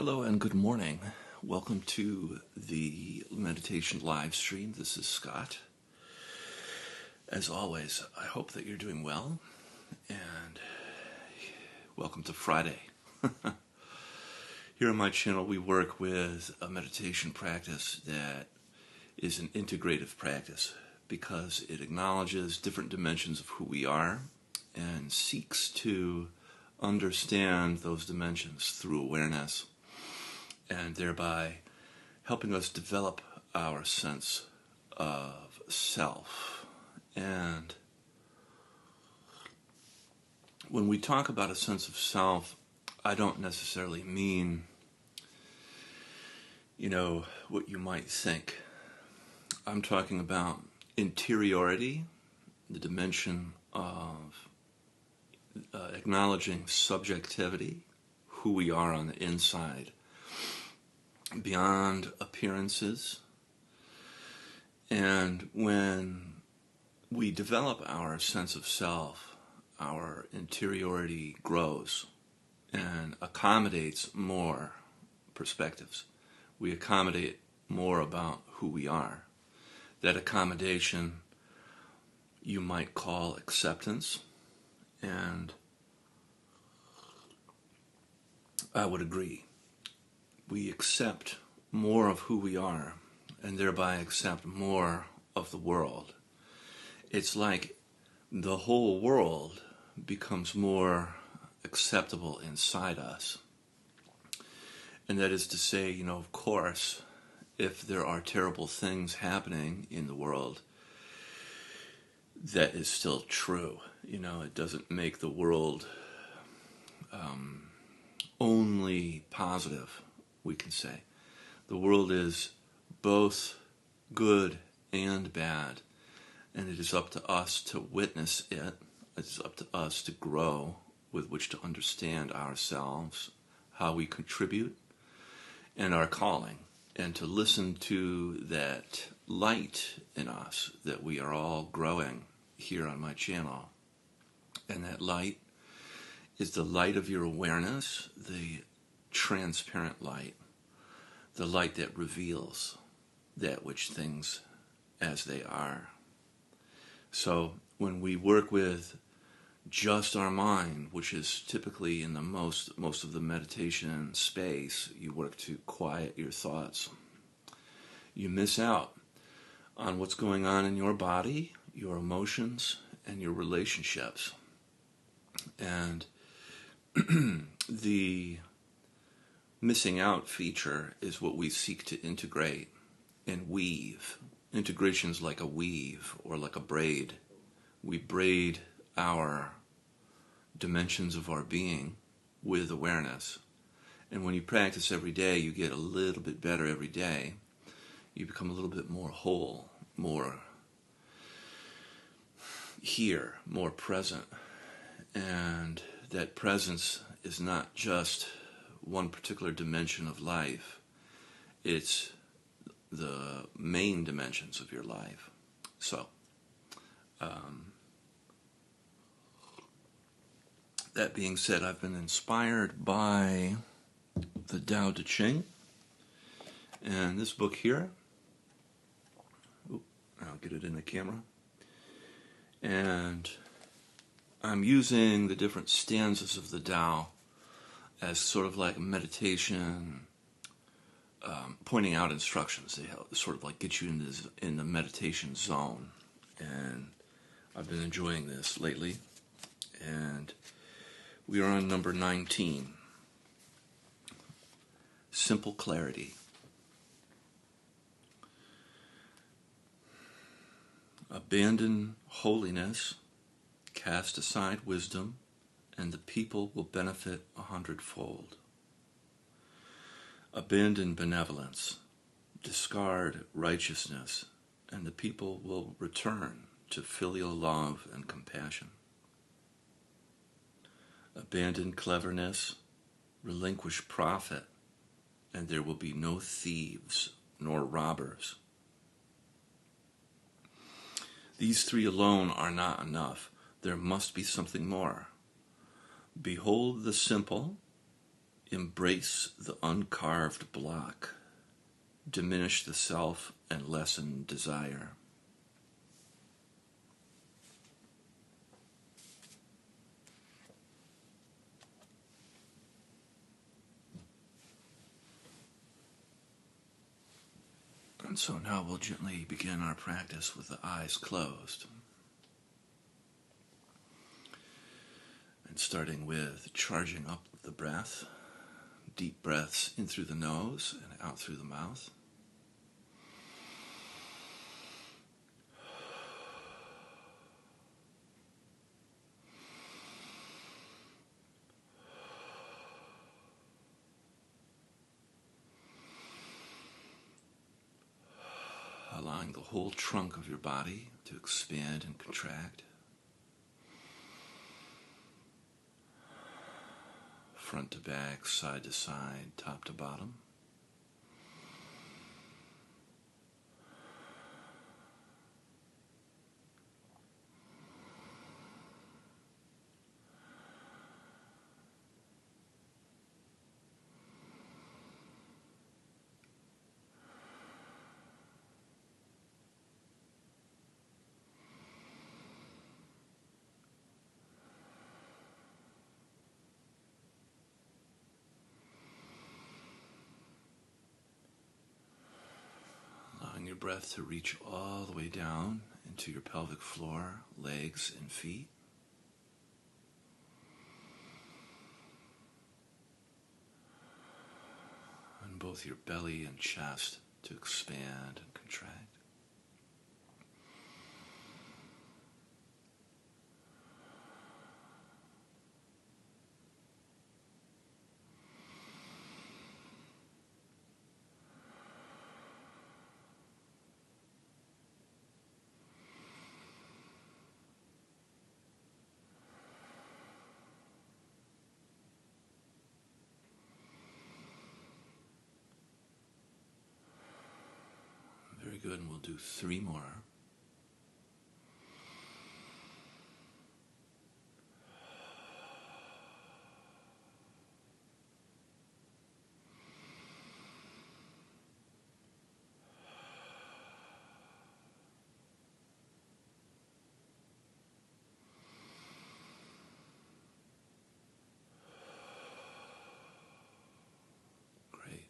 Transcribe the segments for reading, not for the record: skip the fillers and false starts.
Hello and good morning. Welcome to the meditation live stream. This is Scott. As always, I hope that you're doing well, and welcome to Friday. Here on my channel, we work with a meditation practice that is an integrative practice because it acknowledges different dimensions of who we are and seeks to understand those dimensions through awareness, and thereby helping us develop our sense of self. And when we talk about a sense of self, I don't necessarily mean, what you might think. I'm talking about interiority, the dimension of acknowledging subjectivity, who we are on the inside, beyond appearances. And when we develop our sense of self, our interiority grows and accommodates more perspectives. We accommodate more about who we are. That accommodation you might call acceptance, and I would agree. We accept more of who we are, and thereby accept more of the world. It's like the whole world becomes more acceptable inside us. And that is to say, of course, if there are terrible things happening in the world, that is still true. It doesn't make the world only positive, we can say. The world is both good and bad, and it is up to us to witness it. It's up to us to grow with which to understand ourselves, how we contribute, and our calling, and to listen to that light in us that we are all growing here on my channel. And that light is the light of your awareness, the transparent light, the light that reveals that which things as they are. So when we work with just our mind, which is typically in the most of the meditation space, you work to quiet your thoughts. You miss out on what's going on in your body, your emotions, and your relationships. And the missing out feature is what we seek to integrate and weave. Integration is like a weave or like a braid. We braid our dimensions of our being with awareness. And when you practice every day, you get a little bit better every day. You become a little bit more whole, more here, more present. And that presence is not just one particular dimension of life. It's the main dimensions of your life. So, that being said, I've been inspired by the Tao Te Ching, and this book here, I'll get it in the camera, and I'm using the different stanzas of the Tao as sort of like meditation, pointing out instructions. They help, sort of like get you in the meditation zone, and I've been enjoying this lately. And we are on number 19. Simple clarity. Abandon holiness, cast aside wisdom, and the people will benefit 100-fold. Abandon benevolence, discard righteousness, and the people will return to filial love and compassion. Abandon cleverness, relinquish profit, and there will be no thieves nor robbers. These three alone are not enough. There must be something more. Behold the simple, Embrace the uncarved block. Diminish the self and lessen desire. And so now we'll gently begin our practice with the eyes closed. And starting with charging up the breath, deep breaths in through the nose and out through the mouth. Allowing the whole trunk of your body to expand and contract. Front to back, side to side, top to bottom. Allowing your breath to reach all the way down into your pelvic floor, legs, and feet. And both your belly and chest to expand and contract. Very good, and we'll do 3 more. Great.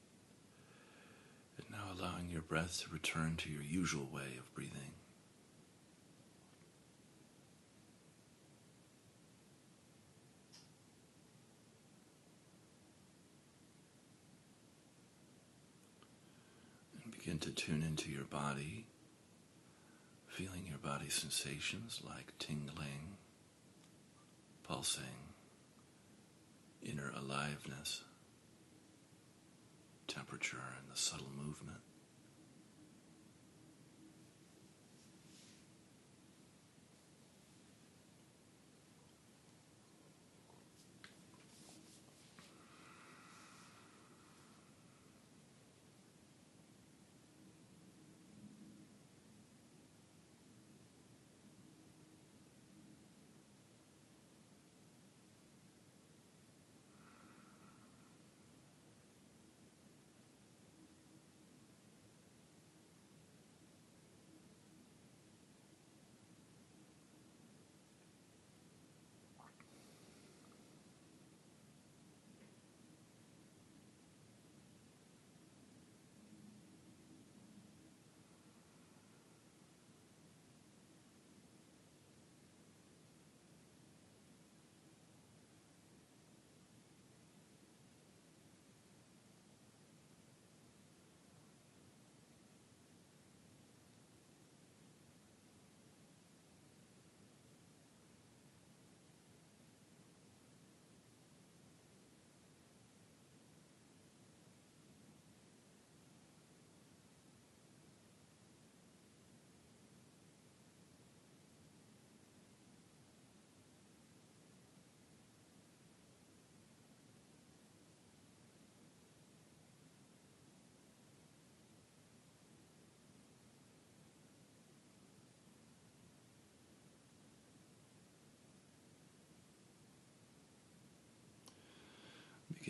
And now allowing your breath to return to your usual way of breathing. Begin to tune into your body, feeling your body sensations like tingling, pulsing, inner aliveness, temperature, and the subtle movement.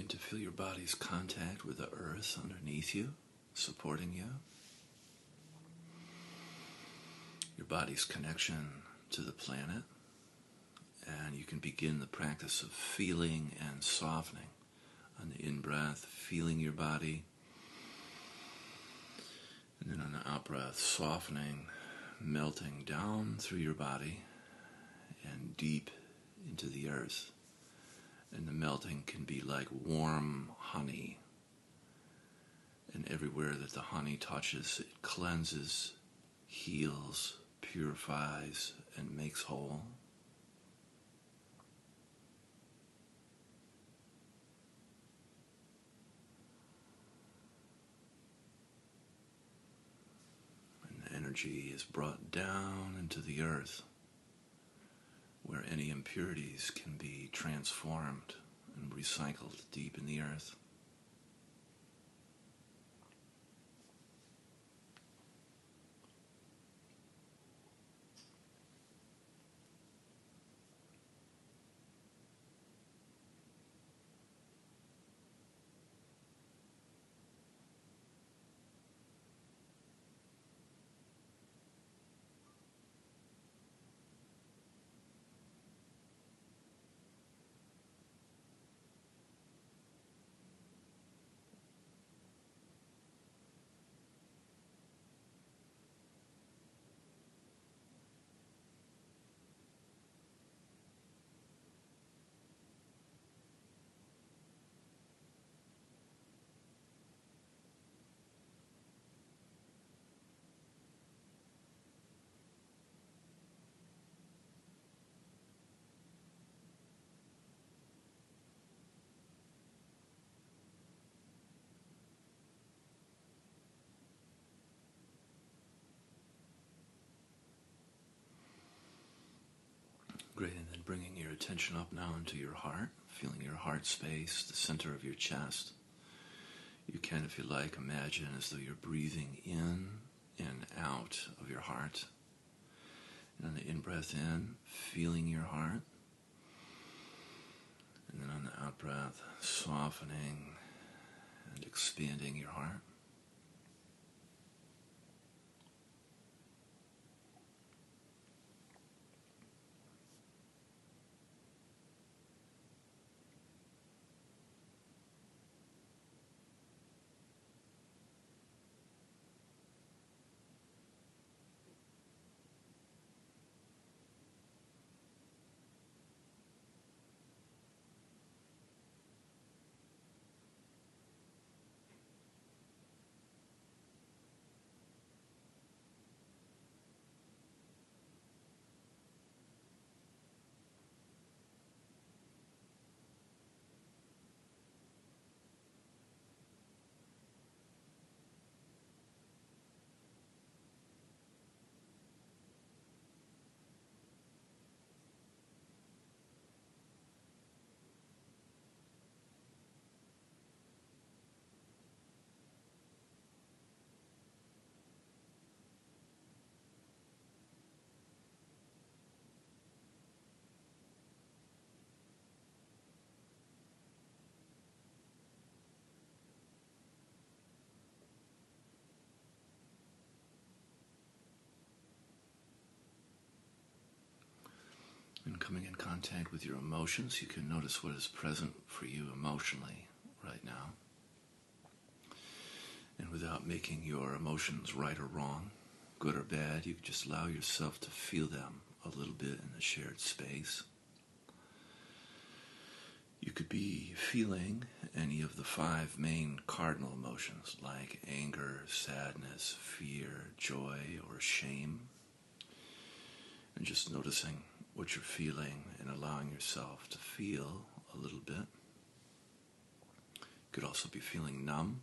Begin to feel your body's contact with the earth underneath you, supporting you. Your body's connection to the planet. And you can begin the practice of feeling and softening. On the in-breath, feeling your body. And then on the out-breath, softening, melting down through your body and deep into the earth. And the melting can be like warm honey. And everywhere that the honey touches, it cleanses, heals, purifies, and makes whole. And the energy is brought down into the earth, where any impurities can be transformed and recycled deep in the earth. Great, and then bringing your attention up now into your heart, feeling your heart space, the center of your chest. You can, if you like, imagine as though you're breathing in and out of your heart. And on the in-breath in, feeling your heart. And then on the out-breath, softening and expanding your heart. And coming in contact with your emotions, you can notice what is present for you emotionally right now. And without making your emotions right or wrong, good or bad, you can just allow yourself to feel them a little bit in the shared space. You could be feeling any of the 5 main cardinal emotions like anger, sadness, fear, joy, or shame. And just noticing what you're feeling and allowing yourself to feel a little bit. You could also be feeling numb,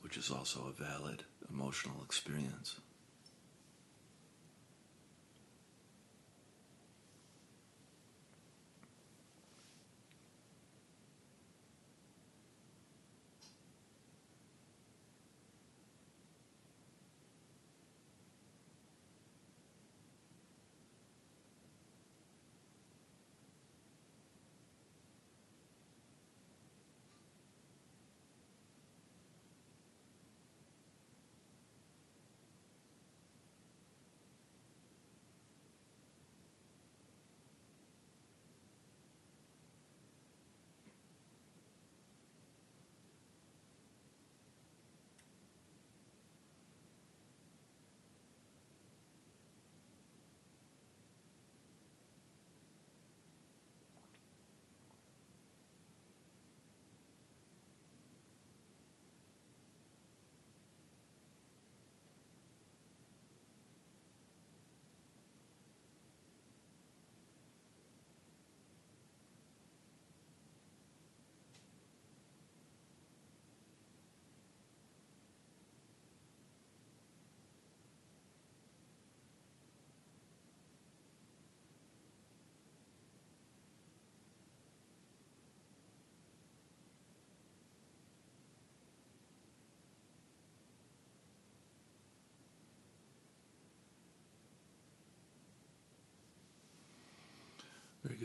which is also a valid emotional experience.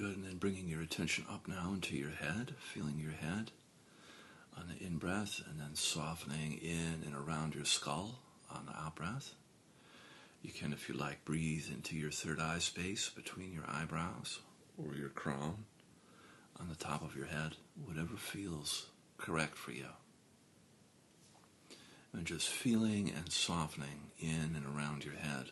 good. And then bringing your attention up now into your head, feeling your head on the in-breath, and then softening in and around your skull on the out-breath. You can, if you like, breathe into your third eye space between your eyebrows or your crown on the top of your head, whatever feels correct for you. And just feeling and softening in and around your head.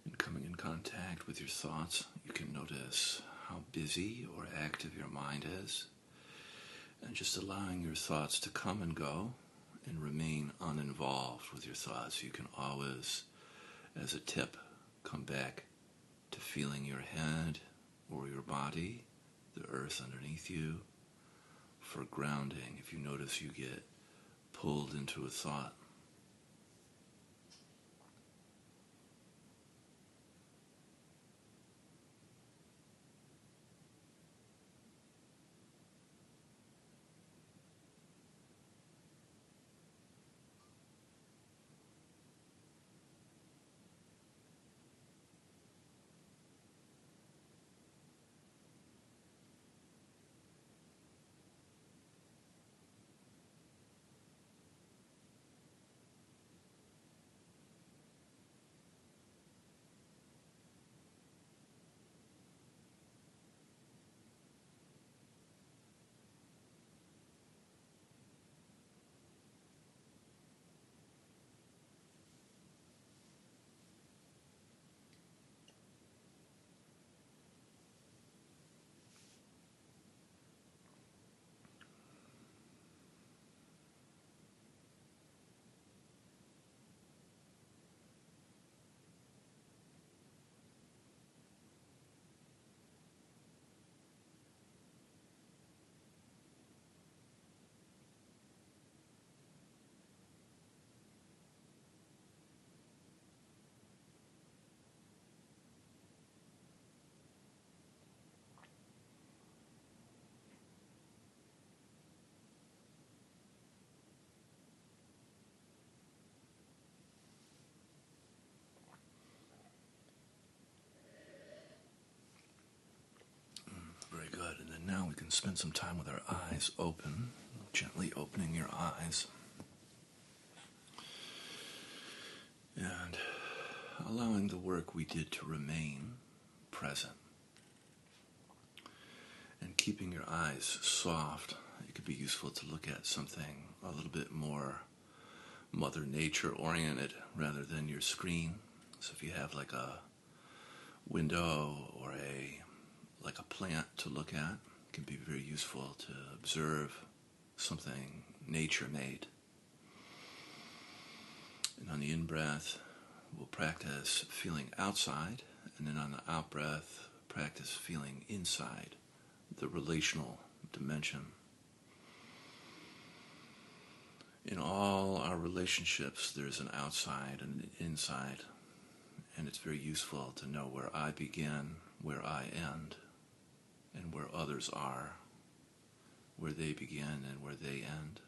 And coming in contact with your thoughts, you can notice how busy or active your mind is, and just allowing your thoughts to come and go and remain uninvolved with your thoughts. You can always, as a tip, come back to feeling your head or your body, the earth underneath you, for grounding if you notice you get pulled into a thought. Very good. And then now we can spend some time with our eyes open, gently opening your eyes. And allowing the work we did to remain present. And keeping your eyes soft. It could be useful to look at something a little bit more Mother Nature oriented rather than your screen. So if you have like a window or like a plant to look at, it can be very useful to observe something nature made. And on the in-breath, we'll practice feeling outside, and then on the out-breath, practice feeling inside, the relational dimension. In all our relationships, there's an outside and an inside, and it's very useful to know where I begin, where I end, and where others are, where they begin and where they end.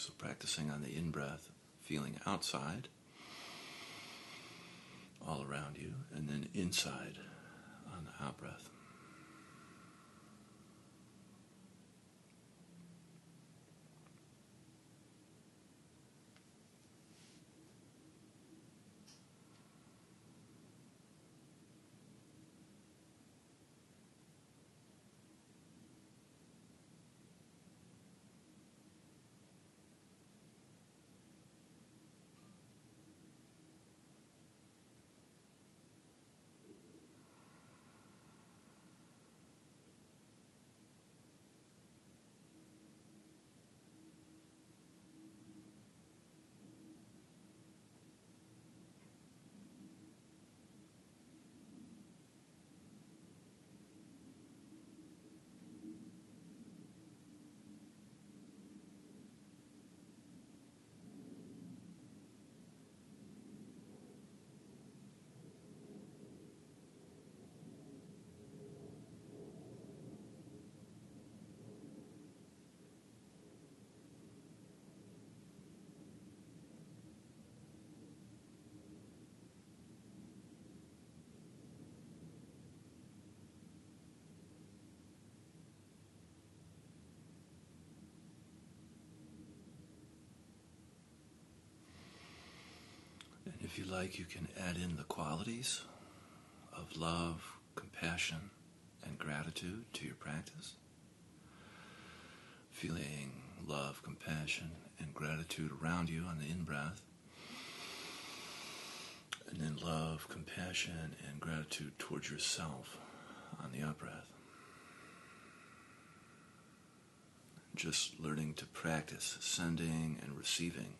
So practicing on the in-breath, feeling outside, all around you, and then inside on the out-breath. And if you like, you can add in the qualities of love, compassion, and gratitude to your practice. Feeling love, compassion, and gratitude around you on the in-breath. And then love, compassion, and gratitude towards yourself on the out-breath. Just learning to practice sending and receiving.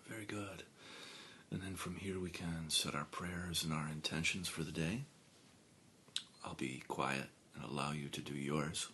Very good. And then from here we can set our prayers and our intentions for the day. I'll be quiet and allow you to do yours.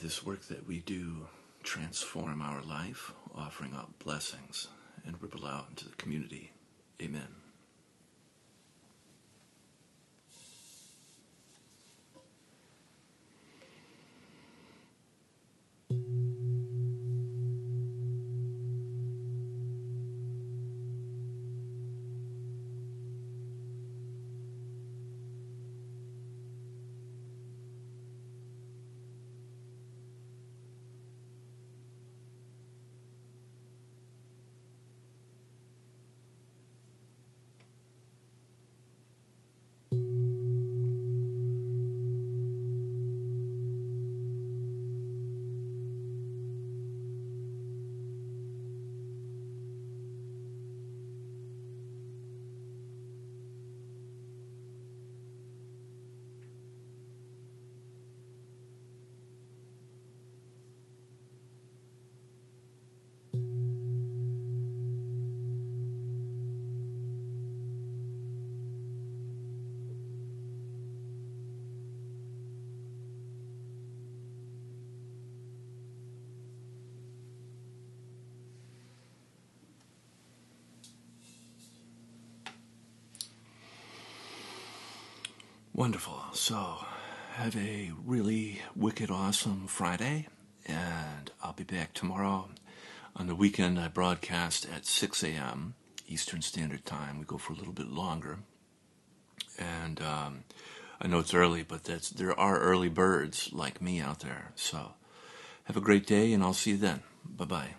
this work that we do transform our life, offering out blessings and ripple out into the community. Amen. Wonderful. So, have a really wicked awesome Friday, and I'll be back tomorrow. On the weekend, I broadcast at 6 a.m. Eastern Standard Time. We go for a little bit longer. And I know it's early, but there are early birds like me out there. So, have a great day, and I'll see you then. Bye-bye.